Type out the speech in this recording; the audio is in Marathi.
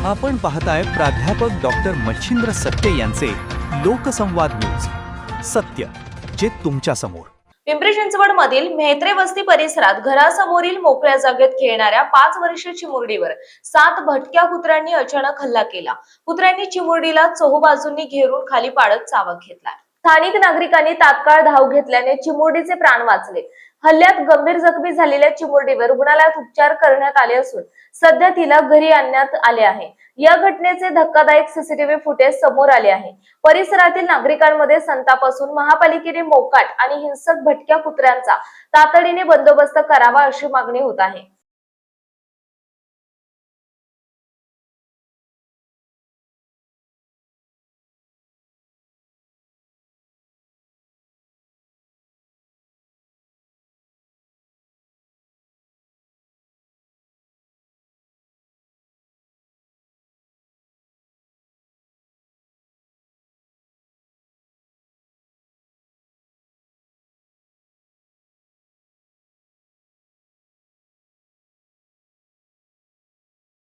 आपण पाहताय प्राध्यापक डॉक्टर मच्छिंद्र सत्य यांचे लोकसंवाद न्यूज. सत्य जे तुमच्या समोर. पिंपरी चिंचवड मधील मेहत्रे वस्ती परिसरात घरासमोरील मोकळ्या जागेत खेळणाऱ्या 5 वर्षीय चिमुरडीवर 7 भटक्या कुत्र्यांनी अचानक हल्ला केला. कुत्र्यांनी चिमुरडीला चोहोबाजूंनी घेरून खाली पाडत चावत घेतला. स्थानिक नागरिकांनी तात्काळ धाव घेतल्याने चिमुरडीचे प्राण वाचले. हल्ल्यात गंभीर जखमी झालेल्या चिमुरडीवर रुग्णालयात उपचार करण्यात आले असून सध्या तिला घरी आणण्यात आले आहे. या घटनेचे धक्कादायक सीसीटीव्ही फुटेज समोर आले आहे. परिसरातील नागरिकांमध्ये संताप असून महापालिकेने मोकाट आणि हिंसक भटक्या कुत्र्यांचा तातडीने बंदोबस्त करावा अशी मागणी होत आहे.